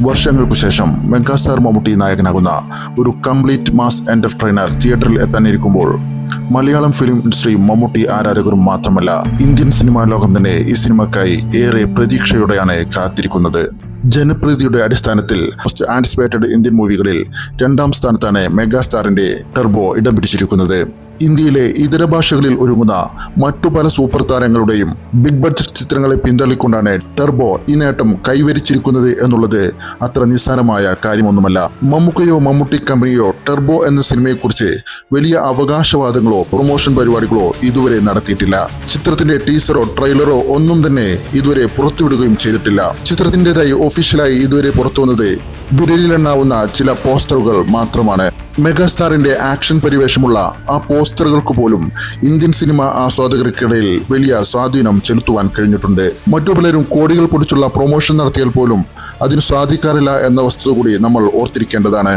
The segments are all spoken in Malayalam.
വർഷങ്ങൾക്കു ശേഷം മെഗാസ്റ്റാർ മമ്മൂട്ടി നായകനാകുന്ന ഒരു കംപ്ലീറ്റ് മാസ് എന്റർടൈനർ തിയേറ്ററിൽ എത്താനിരിക്കുമ്പോൾ മലയാളം ഫിലിം ഇൻഡസ്ട്രി മമ്മൂട്ടി ആരാധകരും മാത്രമല്ല ഇന്ത്യൻ സിനിമാ ലോകം തന്നെ ഈ സിനിമയ്ക്കായി ഏറെ പ്രതീക്ഷയോടെയാണ് കാത്തിരിക്കുന്നത്. ജനപ്രീതിയുടെ അടിസ്ഥാനത്തിൽ മോസ്റ്റ് ആന്റിസിപ്പേറ്റഡ് ഇന്ത്യൻ മൂവികളിൽ 2ാം സ്ഥാനത്താണ് മെഗാസ്റ്റാറിന്റെ ടർബോ ഇടം പിടിച്ചിരിക്കുന്നത്. ഇന്ത്യയിലെ ഇതര ഭാഷകളിൽ ഒരുങ്ങുന്ന മറ്റു പല സൂപ്പർ താരങ്ങളുടെയും ബിഗ് ബഡ്ജറ്റ് ചിത്രങ്ങളെ പിന്തള്ളിക്കൊണ്ടാണ് ടർബോ ഈ നേട്ടം കൈവരിച്ചിരിക്കുന്നത് എന്നുള്ളത് അത്ര നിസ്സാരമായ കാര്യമൊന്നുമല്ല. മമ്മൂക്കയോ മമ്മൂട്ടി കമ്പനിയോ ടർബോ എന്ന സിനിമയെക്കുറിച്ച് വലിയ അവകാശവാദങ്ങളോ പ്രൊമോഷൻ പരിപാടികളോ ഇതുവരെ നടത്തിയിട്ടില്ല. ചിത്രത്തിന്റെ ടീസറോ ട്രെയിലറോ ഒന്നും തന്നെ ഇതുവരെ പുറത്തുവിടുകയും ചെയ്തിട്ടില്ല. ചിത്രത്തിൻ്റെതായി ഒഫീഷ്യലായി ഇതുവരെ പുറത്തുവന്നത് വിരലിലെണ്ണാവുന്ന ചില പോസ്റ്ററുകൾ മാത്രമാണ്. മെഗാസ്റ്റാറിന്റെ ആക്ഷൻ പരിവേഷമുള്ള ആ പോസ്റ്ററുകൾക്ക് പോലും ഇന്ത്യൻ സിനിമ ആസ്വാദകർക്കിടയിൽ വലിയ സ്വാധീനം ചെലുത്തുവാൻ കഴിഞ്ഞിട്ടുണ്ട്. മറ്റു പലരും കോടികൾ പൊടിച്ചുള്ള പ്രൊമോഷൻ നടത്തിയാൽ പോലും അതിന് സാധിക്കാറില്ല എന്ന വസ്തുത കൂടി നമ്മൾ ഓർത്തിരിക്കേണ്ടതാണ്.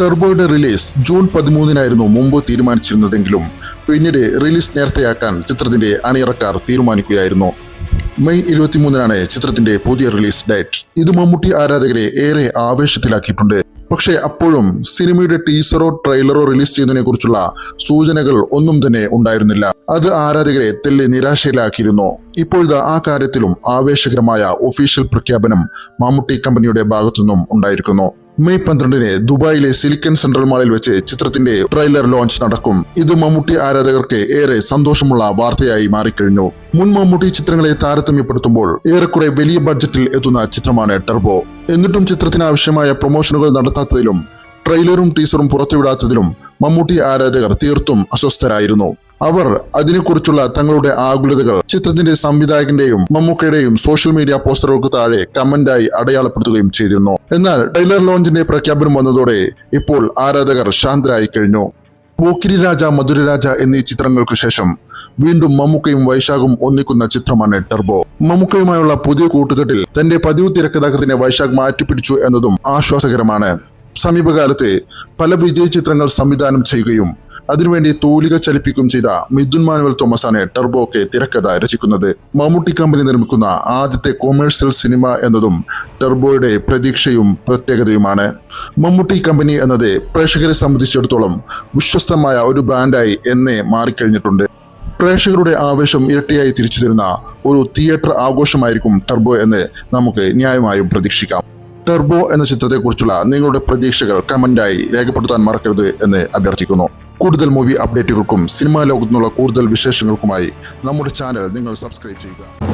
ടർബോയുടെ റിലീസ് ജൂൺ 13-നായിരുന്നു മുമ്പ് തീരുമാനിച്ചിരുന്നതെങ്കിലും പിന്നീട് റിലീസ് നേരത്തെയാക്കാൻ ചിത്രത്തിന്റെ അണിയറക്കാർ തീരുമാനിക്കുകയായിരുന്നു. മെയ് 23-നാണ് ചിത്രത്തിന്റെ പുതിയ റിലീസ് ഡേറ്റ്. ഇത് മമ്മൂട്ടി ആരാധകരെ ഏറെ ആവേശത്തിലാക്കിയിട്ടുണ്ട്. പക്ഷേ അപ്പോഴും സിനിമയുടെ ടീസറോ ട്രെയിലറോ റിലീസ് ചെയ്യുന്നതിനെ കുറിച്ചുള്ള സൂചനകൾ ഒന്നും തന്നെ ഉണ്ടായിരുന്നില്ല. അത് ആരാധകരെ തെല്ല് നിരാശയിലാക്കിയിരുന്നു. ഇപ്പോഴത്തെ ആ കാര്യത്തിലും ആവേശകരമായ ഒഫീഷ്യൽ പ്രഖ്യാപനം മമ്മൂട്ടി കമ്പനിയുടെ ഭാഗത്തുനിന്നും ഉണ്ടായിരിക്കുന്നു. മെയ് 12-ന് ദുബായിലെ സിലിക്കൺ സെൻട്രൽ മാളിൽ വെച്ച് ചിത്രത്തിന്റെ ട്രെയിലർ ലോഞ്ച് നടക്കും. ഇത് മമ്മൂട്ടി ആരാധകർക്ക് ഏറെ സന്തോഷമുള്ള വാർത്തയായി മാറിക്കഴിഞ്ഞു. മുൻ മമ്മൂട്ടി ചിത്രങ്ങളെ താരതമ്യപ്പെടുത്തുമ്പോൾ ഏറെക്കുറെ വലിയ ബഡ്ജറ്റിൽ എത്തുന്ന ചിത്രമാണ് ടർബോ. എന്നിട്ടും ചിത്രത്തിന് ആവശ്യമായ പ്രൊമോഷനുകൾ നടത്താത്തതിലും ട്രെയിലറും ടീസറും പുറത്തുവിടാത്തതിലും മമ്മൂട്ടി ആരാധകർ തീർത്തും അസ്വസ്ഥരായിരുന്നു. അവർ അതിനെക്കുറിച്ചുള്ള തങ്ങളുടെ ആകുലതകൾ ചിത്രത്തിന്റെ സംവിധായകന്റെയും മമ്മൂക്കയുടെയും സോഷ്യൽ മീഡിയ പോസ്റ്ററുകൾക്ക് താഴെ കമന്റായി അടയാളപ്പെടുത്തുകയും ചെയ്തിരുന്നു. എന്നാൽ ട്രെയിലർ ലോഞ്ചിന്റെ പ്രഖ്യാപനം വന്നതോടെ ഇപ്പോൾ ആരാധകർ ശാന്തരായി കഴിഞ്ഞു. പോക്കിരി രാജ, മധുരരാജ എന്നീ ചിത്രങ്ങൾക്ക് ശേഷം വീണ്ടും മമ്മൂക്കയും വൈശാഖും ഒന്നിക്കുന്ന ചിത്രമാണ് ടർബോ. മമ്മൂക്കയുമായുള്ള പുതിയ കൂട്ടുകെട്ടിൽ തന്റെ പതിവ് തിരക്കഥാകൃത്തിനെ വൈശാഖ് മാറ്റിപ്പിടിച്ചു എന്നതും ആശ്വാസകരമാണ്. സമീപകാലത്ത് പല വിജയ ചിത്രങ്ങൾ സംവിധാനം ചെയ്യുകയും അതിനുവേണ്ടി തൂലിക ചലിപ്പിക്കുകയും ചെയ്ത മിഥുൻ മാനുവൽ തോമസാണ് ടർബോക്ക് തിരക്കഥ രചിക്കുന്നത്. മമ്മൂട്ടി കമ്പനി നിർമ്മിക്കുന്ന ആദ്യത്തെ കൊമേഴ്സ്യൽ സിനിമ എന്നതും ടർബോയുടെ പ്രതീക്ഷയും പ്രത്യേകതയുമാണ്. മമ്മൂട്ടി കമ്പനി എന്നത് പ്രേക്ഷകരെ സംബന്ധിച്ചിടത്തോളം വിശ്വസ്തമായ ഒരു ബ്രാൻഡായി എന്നേ മാറിക്കഴിഞ്ഞിട്ടുണ്ട്. പ്രേക്ഷകരുടെ ആവേശം ഇരട്ടിയായി തിരിച്ചു തരുന്ന ഒരു തിയേറ്റർ ആഘോഷമായിരിക്കും ടർബോ എന്ന് നമുക്ക് ന്യായമായും പ്രതീക്ഷിക്കാം. ടർബോ എന്ന ചിത്രത്തെക്കുറിച്ചുള്ള നിങ്ങളുടെ പ്രതീക്ഷകൾ കമന്റായി രേഖപ്പെടുത്താൻ മറക്കരുത് എന്ന് അഭ്യർത്ഥിക്കുന്നു. കൂടുതൽ മൂവി അപ്ഡേറ്റുകൾക്കും സിനിമാ ലോകത്തുനിന്നുള്ള കൂടുതൽ വിശേഷങ്ങൾക്കുമായി നമ്മുടെ ചാനൽ നിങ്ങൾ സബ്സ്ക്രൈബ് ചെയ്യുക.